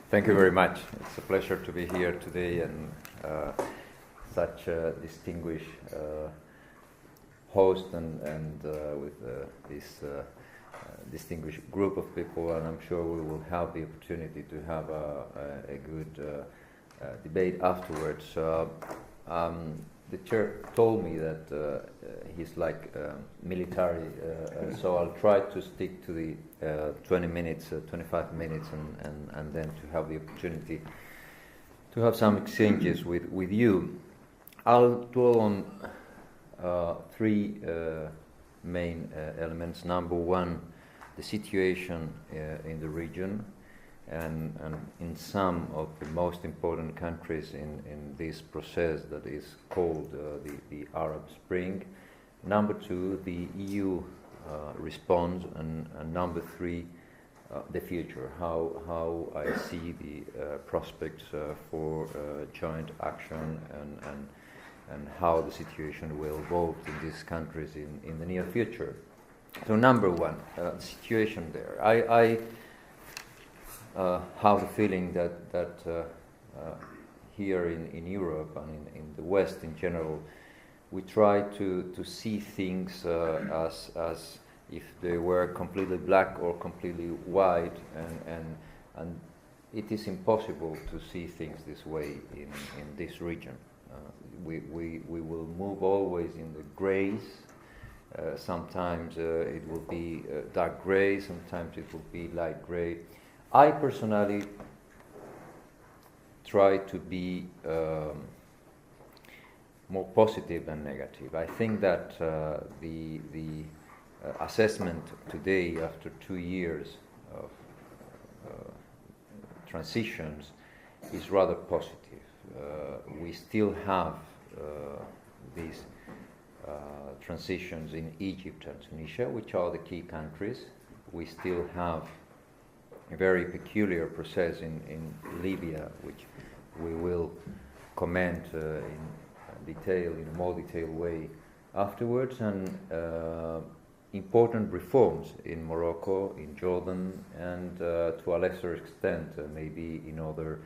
Thank you very much. It's a pleasure to be here today and such a distinguished host and with this distinguished group of people, and I'm sure we will have the opportunity to have a good debate afterwards. The chair told me that he's like military, so I'll try to stick to the 20 minutes, 25 minutes, and then to have the opportunity to have some exchanges with you. I'll dwell on three main elements. Number one, the situation in the region, and in some of the most important countries in this process that is called the Arab Spring. Number two, the EU response, and number three, the future, how I see the prospects for joint action and how the situation will evolve in these countries in the near future. So number one, the situation there. I have the feeling that here in Europe and in the West in general, we try to see things as if they were completely black or completely white, and it is impossible to see things this way in this region. We will move always in the grays. Sometimes it will be dark gray, sometimes it will be light gray. I personally try to be more positive than negative. I think that the assessment today, after 2 years of transitions, is rather positive. We still have these transitions in Egypt and Tunisia, which are the key countries. We still have a very peculiar process in Libya, which we will comment in detail, in a more detailed way afterwards, and important reforms in Morocco, in Jordan, and to a lesser extent maybe in other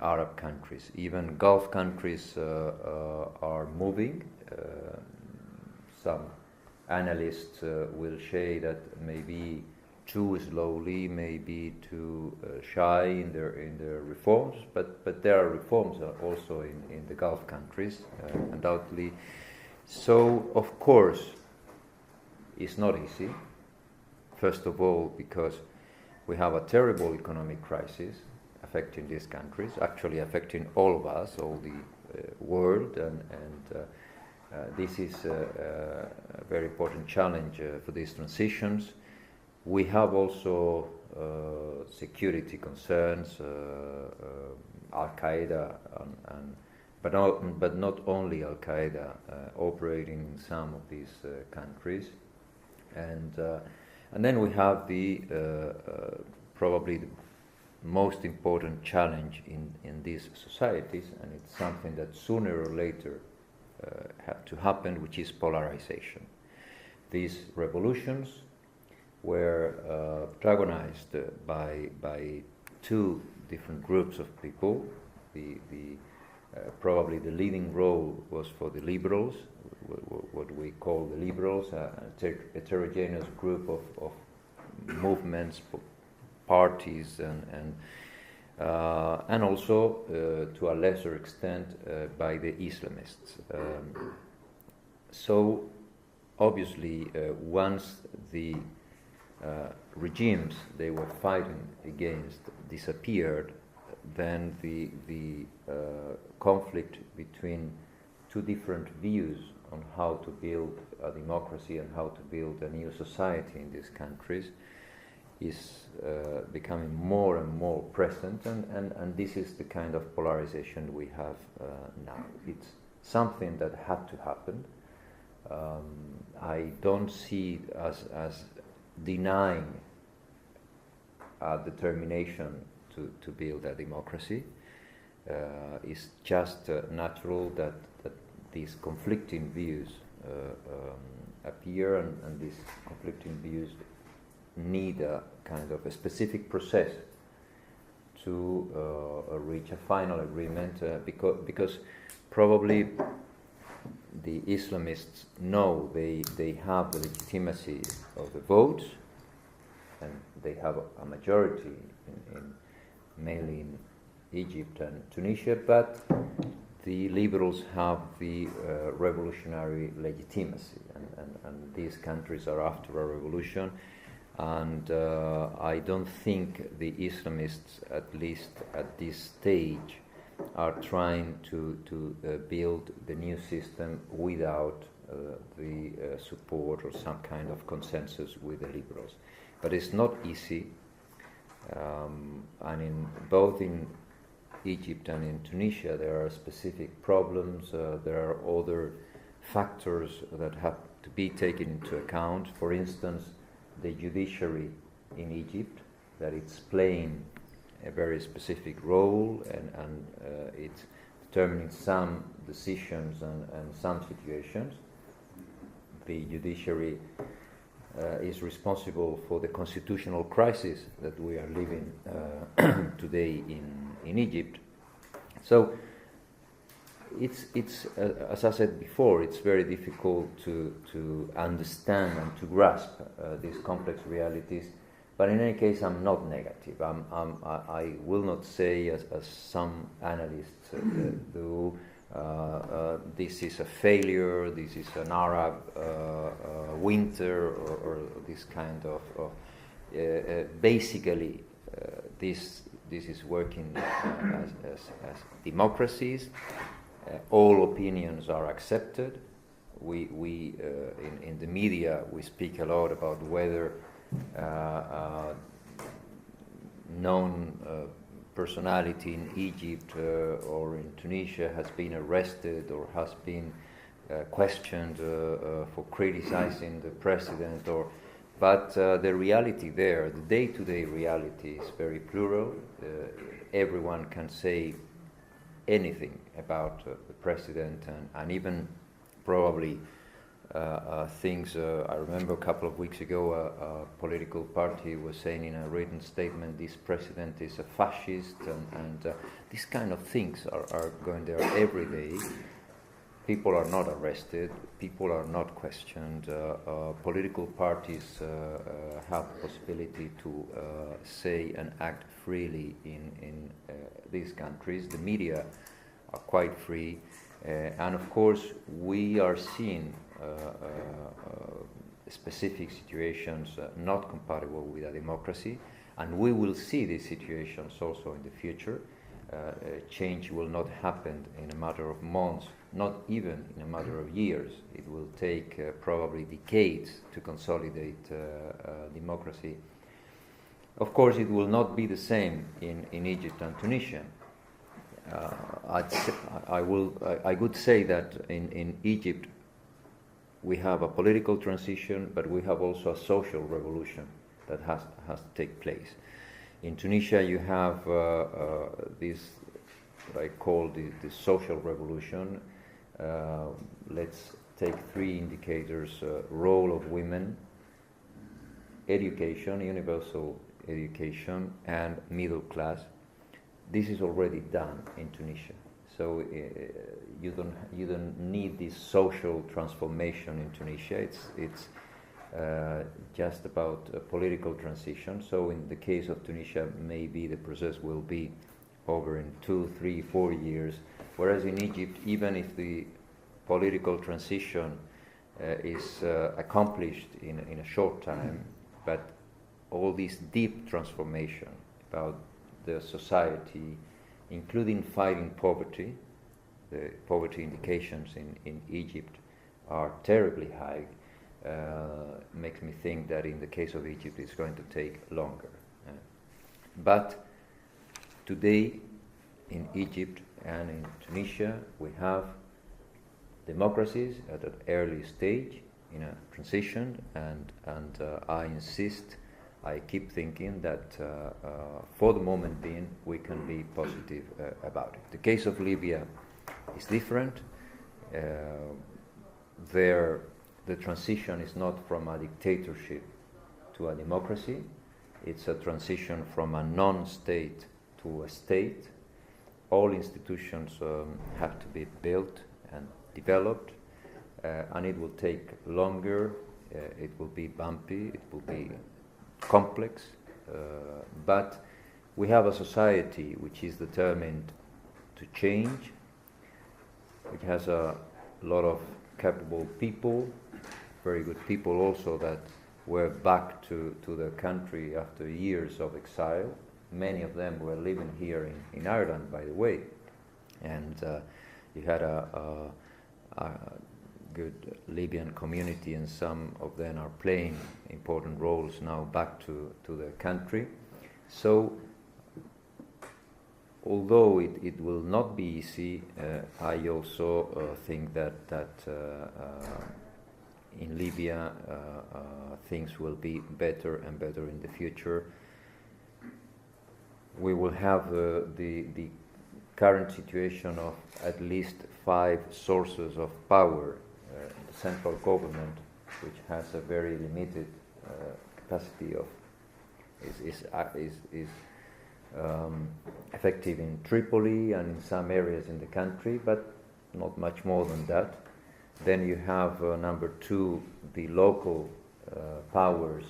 Arab countries. Even Gulf countries are moving. Some analysts will say that maybe too slowly, maybe too shy in their reforms, but there are reforms also in the Gulf countries, undoubtedly. So, of course, it's not easy. First of all, because we have a terrible economic crisis affecting these countries, actually affecting all of us, all the world, and this is a very important challenge for these transitions. We have also security concerns, Al-Qaeda, but not only Al-Qaeda operating in some of these countries, and then we have the probably the most important challenge in these societies, and it's something that sooner or later have to happen, which is polarization. These revolutions were protagonized by two different groups of people. Probably the leading role was for the liberals, what we call the liberals, a heterogeneous group of movements, parties, and also to a lesser extent by the Islamists. So obviously once the regimes they were fighting against disappeared, then the conflict between two different views on how to build a democracy and how to build a new society in these countries is becoming more and more present, and this is the kind of polarization we have now. It's something that had to happen. I don't see as denying a determination to build a democracy. It's just natural that these conflicting views appear, and these conflicting views need a kind of a specific process to reach a final agreement, because probably the Islamists know they have the legitimacy of the votes, and they have a majority mainly in Egypt and Tunisia, but the liberals have the revolutionary legitimacy, and these countries are after a revolution, and I don't think the Islamists, at least at this stage, are trying to build the new system without the support or some kind of consensus with the liberals. But it's not easy, and both in Egypt and in Tunisia there are specific problems. There are other factors that have to be taken into account. For instance, the judiciary in Egypt, that it's playing a very specific role, and it's determining some decisions and some situations. The judiciary is responsible for the constitutional crisis that we are living today in Egypt. So it's as I said before, it's very difficult to understand and to grasp these complex realities. But in any case, I'm not negative. I will not say, as some analysts do, this is a failure, this is an Arab winter, or this kind of basically this is working as democracies. All opinions are accepted. We in the media we speak a lot about whether known personality in Egypt or in Tunisia has been arrested or has been questioned for criticizing the president, but the reality there, the day-to-day reality, is very plural. Everyone can say anything about the president, and even probably things. I remember a couple of weeks ago a political party was saying in a written statement, this president is a fascist, and these kind of things are going there every day. People are not arrested, people are not questioned, political parties have the possibility to say and act freely in these countries. The media are quite free, and of course we are seeing specific situations not compatible with a democracy, and we will see these situations also in the future. Change will not happen in a matter of months, not even in a matter of years. It will take probably decades to consolidate democracy. Of course, it will not be the same in Egypt and Tunisia. I would say that in Egypt we have a political transition, but we have also a social revolution that has to take place. In Tunisia, you have this, what I call the social revolution. Let's take three indicators: role of women, education, universal education, and middle class. This is already done in Tunisia. So you don't need this social transformation in Tunisia. It's just about a political transition. So in the case of Tunisia, maybe the process will be over in 2, 3, 4 years. Whereas in Egypt, even if the political transition is accomplished in a short time, but all this deep transformation about the society, including fighting poverty, the poverty indications in Egypt are terribly high, makes me think that in the case of Egypt it's going to take longer. But today in Egypt and in Tunisia we have democracies at an early stage in a transition, and I insist, I keep thinking that for the moment being we can be positive about it. The case of Libya is different. There the transition is not from a dictatorship to a democracy. It's a transition from a non-state to to a state. All institutions have to be built and developed, and it will take longer, it will be bumpy, it will be complex, but we have a society which is determined to change, which has a lot of capable people, very good people also that were back to their country after years of exile. Many of them were living here in Ireland, by the way, and you had a good Libyan community, and some of them are playing important roles now back to their country. So, although it will not be easy, I also think that in Libya things will be better and better in the future. We will have the current situation of at least 5 sources of power. The central government, which has a very limited capacity of, is effective in Tripoli and in some areas in the country, but not much more than that. Then you have number 2, the local powers,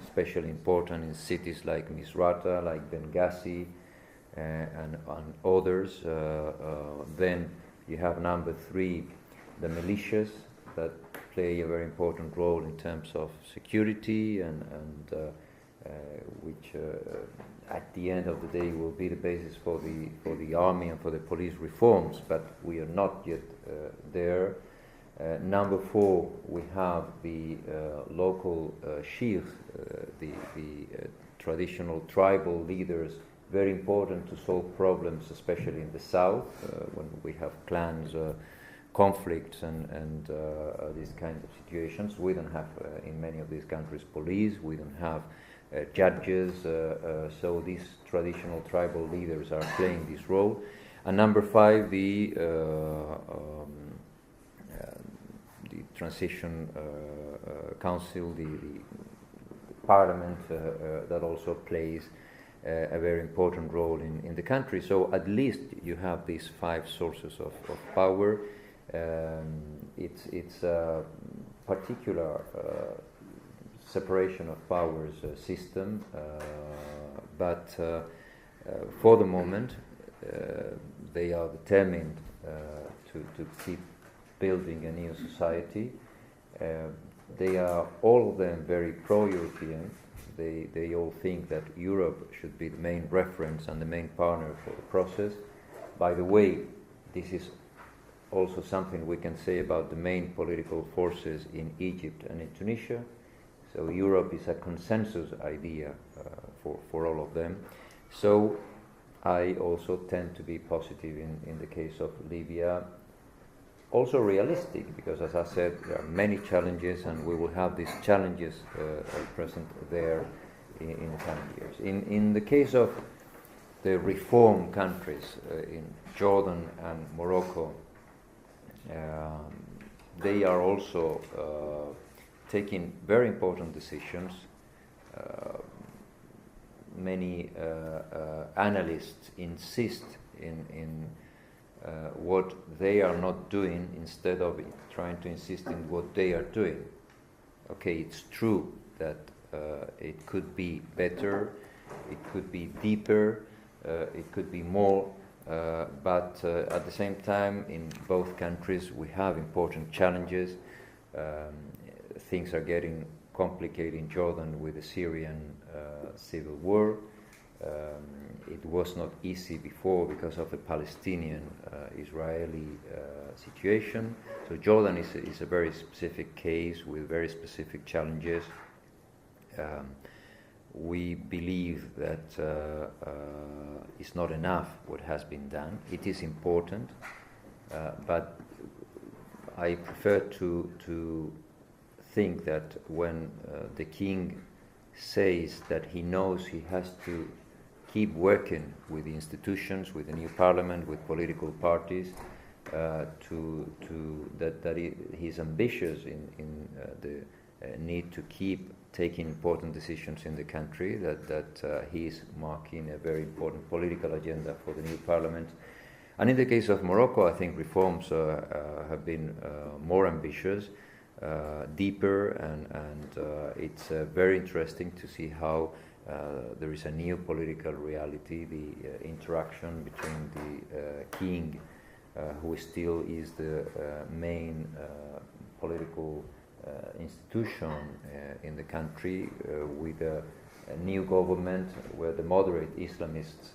especially important in cities like Misrata, like Benghazi, and others. Then you have number 3, the militias that play a very important role in terms of security and which at the end of the day will be the basis for the army and for the police reforms, but we are not yet there. Number 4, we have the local sheikhs, the traditional tribal leaders, very important to solve problems, especially in the south, when we have clans, conflicts, and these kinds of situations. We don't have, in many of these countries, police, we don't have judges, so these traditional tribal leaders are playing this role. And number 5, the transition council, the parliament that also plays a very important role in the country. So at least you have these 5 sources of power. It's a particular separation of powers system, but for the moment they are determined to keep building a new society. They are all of them very pro-European. They all think that Europe should be the main reference and the main partner for the process. By the way, this is also something we can say about the main political forces in Egypt and in Tunisia. So Europe is a consensus idea for all of them. So I also tend to be positive in the case of Libya. Also realistic, because as I said, there are many challenges, and we will have these challenges present there in the coming years. In the case of the reform countries, in Jordan and Morocco, they are also taking very important decisions. Many analysts insist in what they are not doing instead of trying to insist in what they are doing. Okay, it's true that it could be better, it could be deeper, it could be more, but at the same time, in both countries we have important challenges. Things are getting complicated in Jordan with the Syrian civil war. It was not easy before because of the Palestinian-Israeli situation. So Jordan is a very specific case with very specific challenges. We believe that it's not enough what has been done. It is important, but I prefer to think that when the king says that he knows he has to keep working with the institutions, with the new parliament, with political parties, that he's ambitious in the need to keep taking important decisions in the country, that he is marking a very important political agenda for the new parliament. And in the case of Morocco, I think reforms have been more ambitious, deeper, and it's very interesting to see how there is a new political reality, the interaction between the king, who still is the main political institution in the country, with a new government where the moderate Islamists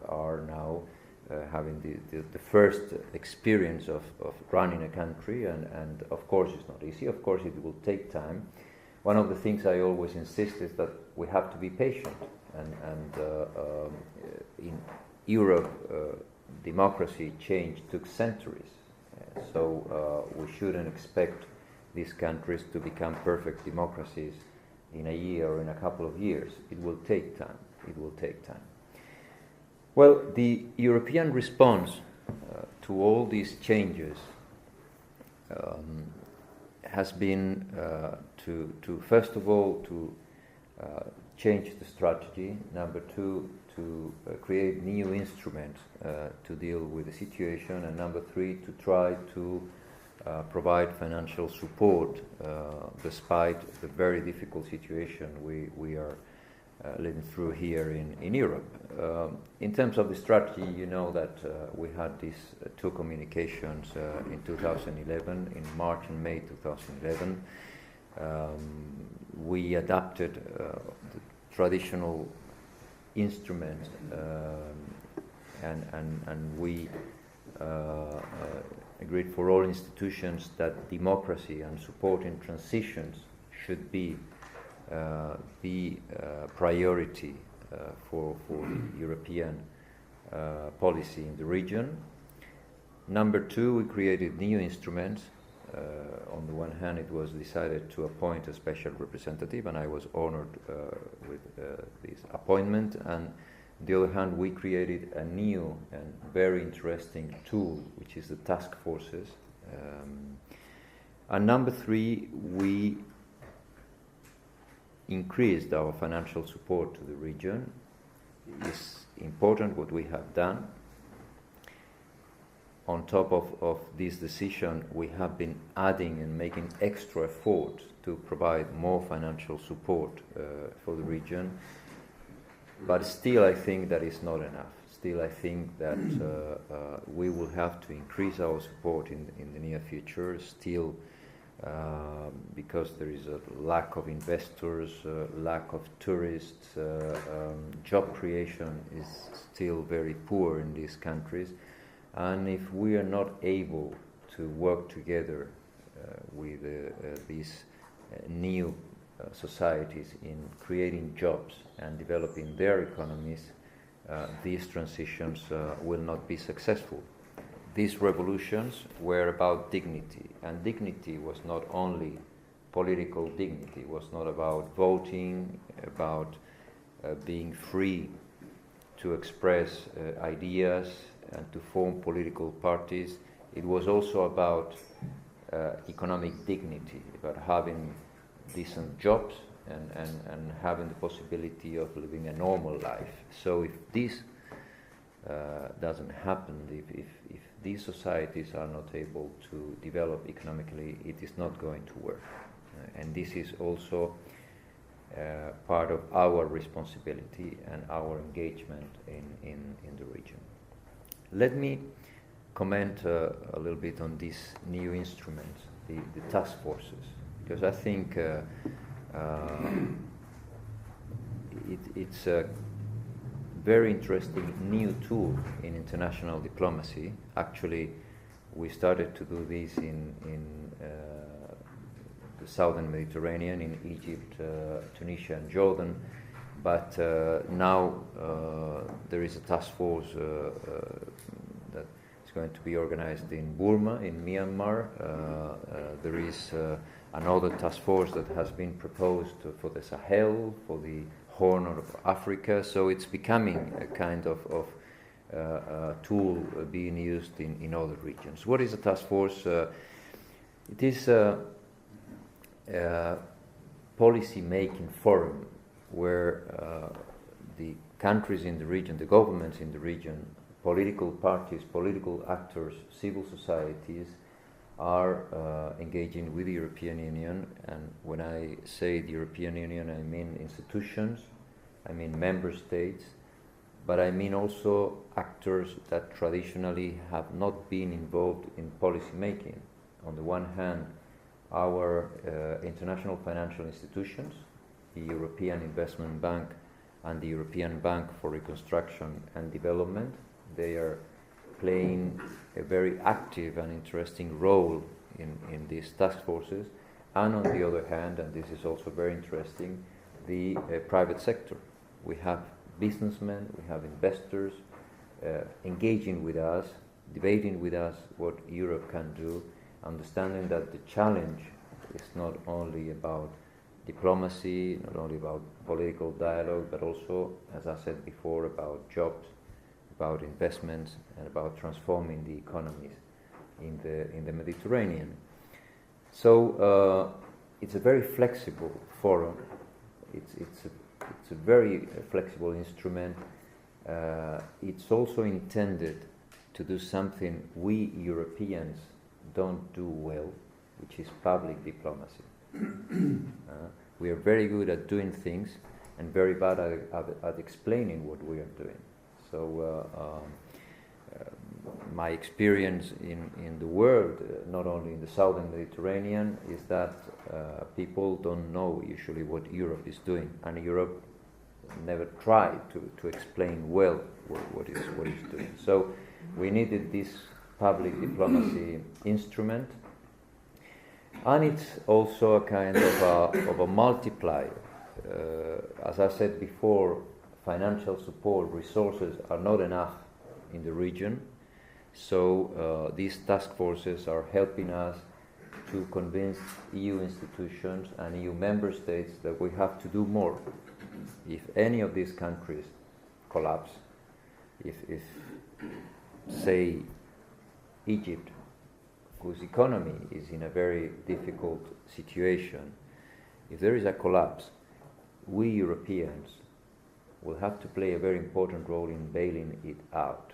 are now having the first experience of running a country, and of course it's not easy, of course it will take time. One of the things I always insist is that we have to be patient, and in Europe democracy change took centuries, so we shouldn't expect these countries to become perfect democracies in a year or in a couple of years. It will take time. It will take time. Well, the European response to all these changes has been to first of all to change the strategy. Number two, to create new instruments to deal with the situation, and number three, to try to provide financial support despite the very difficult situation we are living through here in Europe. In terms of the strategy, you know that we had these two communications in 2011, in March and May 2011. We adapted the traditional instruments, and we agreed for all institutions that democracy and supporting transitions should be the priority for the European policy in the region. Number two, we created new instruments. On the one hand, it was decided to appoint a special representative, and I was honored with this appointment. And on the other hand, we created a new and very interesting tool, which is the task forces. And number three, we increased our financial support to the region. It's important what we have done. On top of this decision, we have been adding and making extra effort to provide more financial support for the region. But still, I think that is not enough. Still, I think that we will have to increase our support in the near future. Still, because there is a lack of investors, lack of tourists, job creation is still very poor in these countries. And if we are not able to work together with these new societies in creating jobs and developing their economies, these transitions will not be successful. These revolutions were about dignity, and dignity was not only political dignity, was not about voting, about being free to express ideas and to form political parties. It was also about economic dignity, about having decent jobs and having the possibility of living a normal life. So if this doesn't happen, if these societies are not able to develop economically, it is not going to work. And this is also part of our responsibility and our engagement in the region. Let me comment a little bit on these new instruments, the task forces, because I think it's a very interesting new tool in international diplomacy. Actually, we started to do this in the southern Mediterranean, in Egypt, Tunisia and Jordan, but now there is a task force that is going to be organized in Burma, in Myanmar. There is another task force that has been proposed for the Sahel, for the Horn of Africa, so it's becoming a kind of tool being used in other regions. What is a task force? It is a policy-making forum where the countries in the region, the governments in the region, political parties, political actors, civil societies are engaging with the European Union. And when I say the European Union, I mean institutions, I mean member states, but I mean also actors that traditionally have not been involved in policy making. On the one hand, our international financial institutions, the European Investment Bank and the European Bank for Reconstruction and Development, they are playing a very active and interesting role in these task forces. And on the other hand, and this is also very interesting, the private sector. We have businessmen, we have investors engaging with us, debating with us what Europe can do, understanding that the challenge is not only about diplomacy, not only about political dialogue, but also, as I said before, about jobs, about investments, and about transforming the economies in the Mediterranean. So it's a very flexible forum. It's a very flexible instrument. It's also intended to do something we Europeans don't do well, which is public diplomacy. We are very good at doing things and very bad at explaining what we are doing. So my experience in the world, not only in the southern Mediterranean, is that people don't know usually what Europe is doing, and Europe never tried to explain well what it's doing. So we needed this public diplomacy instrument, and it's also a kind of a multiplier. As I said before, financial support, resources are not enough in the region, so these task forces are helping us to convince EU institutions and EU member states that we have to do more. If any of these countries collapse, if say Egypt, whose economy is in a very difficult situation, if there is a collapse, we Europeans will have to play a very important role in bailing it out.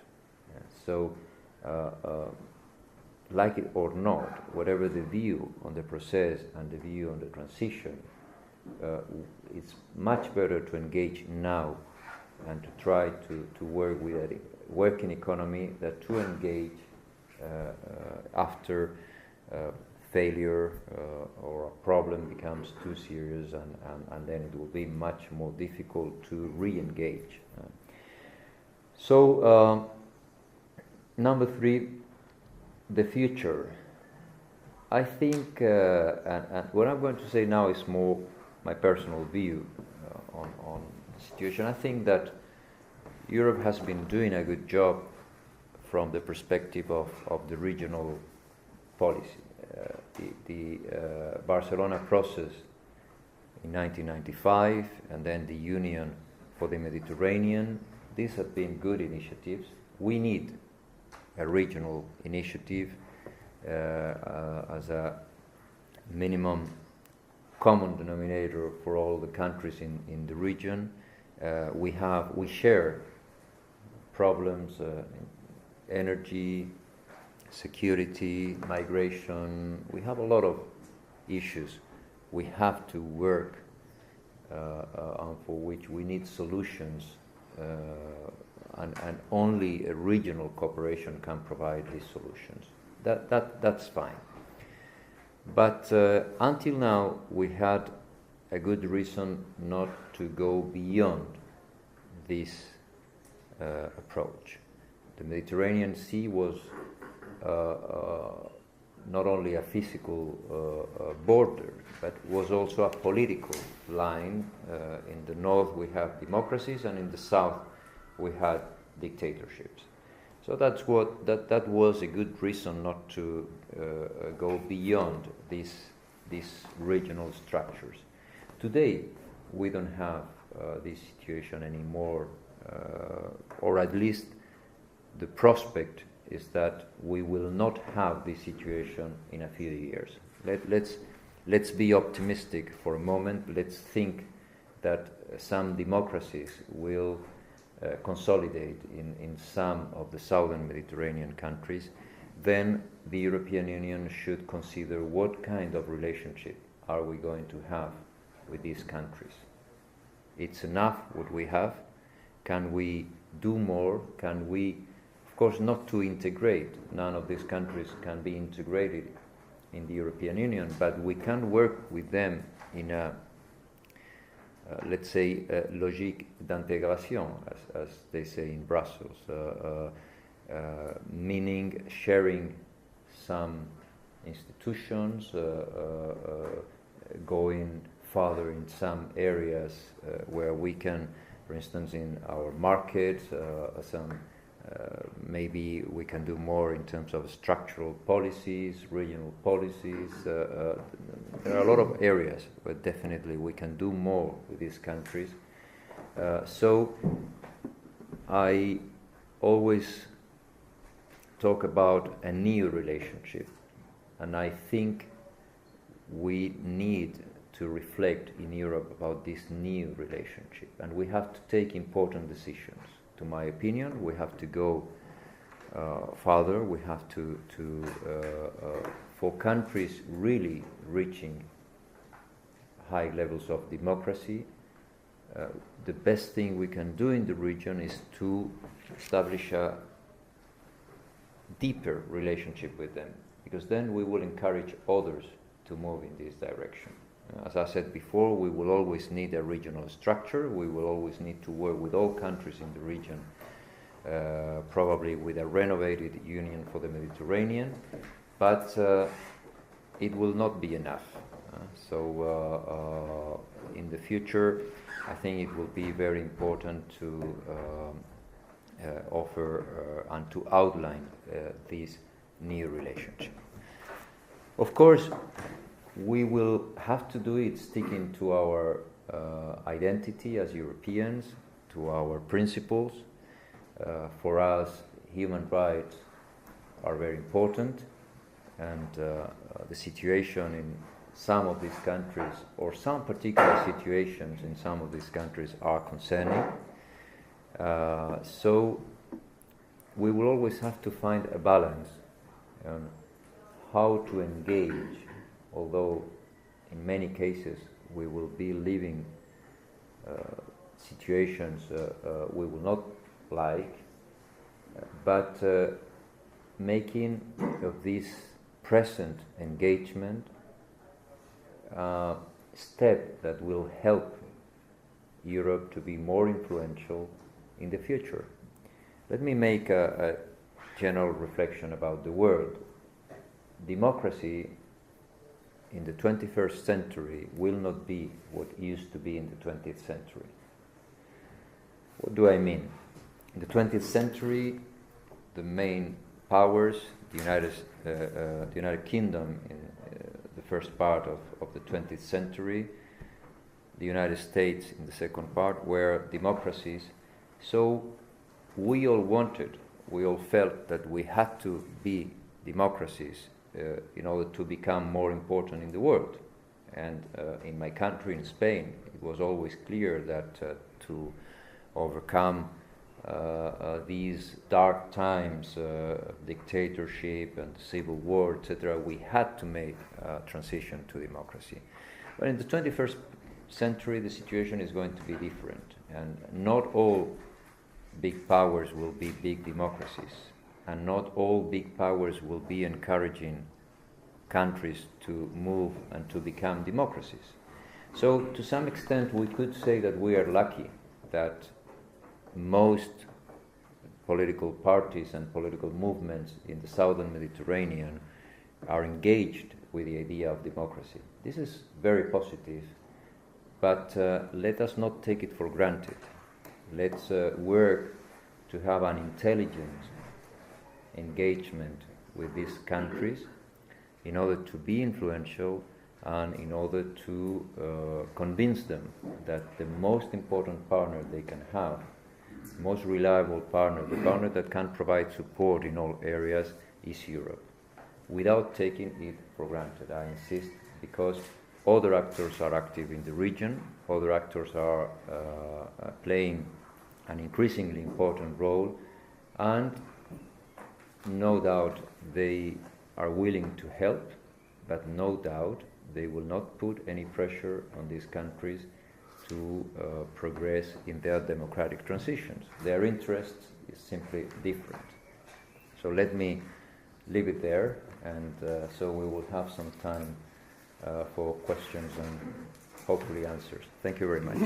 So, like it or not, whatever the view on the process and the view on the transition, it's much better to engage now and to try to work with a working economy than to engage after failure or a problem becomes too serious, and then it will be much more difficult to re-engage. So number 3, the future. I think, and what I'm going to say now is more my personal view on the situation. I think that Europe has been doing a good job from the perspective of the regional policy. The Barcelona process in 1995, and then the Union for the Mediterranean, these have been good initiatives. We need a regional initiative as a minimum common denominator for all the countries in the region. We share problems, energy, security, migration. We have a lot of issues we have to work on, for which we need solutions, and only a regional cooperation can provide these solutions. That's fine. But until now, we had a good reason not to go beyond this approach. The Mediterranean Sea was not only a physical border, but was also a political line. In the north we have democracies, and in the south we had dictatorships. So that was a good reason not to go beyond these regional structures. Today we don't have this situation anymore, or at least the prospect is that we will not have this situation in a few years. let's be optimistic for a moment. Let's think that some democracies will consolidate in some of the southern Mediterranean countries. Then the European Union should consider what kind of relationship are we going to have with these countries. It's enough what we have. Can we do more? Can we, of course, not to integrate. None of these countries can be integrated in the European Union, but we can work with them in a, let's say, logique d'intégration, as they say in Brussels, meaning sharing some institutions, going further in some areas where we can, for instance, in our market, maybe we can do more in terms of structural policies, regional policies. There are a lot of areas where definitely we can do more with these countries. So I always talk about a new relationship, and I think we need to reflect in Europe about this new relationship, and we have to take important decisions. To my opinion, we have to go further. We have to for countries really reaching high levels of democracy, the best thing we can do in the region is to establish a deeper relationship with them, because then we will encourage others to move in this direction. As I said before, we will always need a regional structure. We will always need to work with all countries in the region, probably with a renovated Union for the Mediterranean, but it will not be enough. So in the future, I think it will be very important to offer and to outline this new relationship. Of course, we will have to do it sticking to our identity as Europeans, to our principles. For us, human rights are very important, and the situation in some of these countries, or some particular situations in some of these countries, are concerning. So we will always have to find a balance on how to engage, although in many cases we will be living situations we will not like, but making of this present engagement a step that will help Europe to be more influential in the future. Let me make a general reflection about the world. Democracy in the 21st century will not be what it used to be in the 20th century. What do I mean? In the 20th century, the main powers, the United Kingdom in the first part of the 20th century, the United States in the second part, were democracies. So we all felt that we had to be democracies in order to become more important in the world. And in my country, in Spain, it was always clear that to overcome these dark times, dictatorship and civil war, etc., we had to make a transition to democracy. But in the 21st century, the situation is going to be different, and not all big powers will be big democracies, and not all big powers will be encouraging countries to move and to become democracies. So to some extent we could say that we are lucky that most political parties and political movements in the southern Mediterranean are engaged with the idea of democracy. This is very positive, but let us not take it for granted. Let's work to have an intelligent engagement with these countries in order to be influential and in order to convince them that the most important partner they can have, most reliable partner, the partner that can provide support in all areas, is Europe, without taking it for granted. I insist because other actors are active in the region, other actors are playing an increasingly important role, and no doubt they are willing to help, but no doubt they will not put any pressure on these countries to progress in their democratic transitions. Their interest is simply different. So let me leave it there, and so we will have some time for questions and hopefully answers. Thank you very much.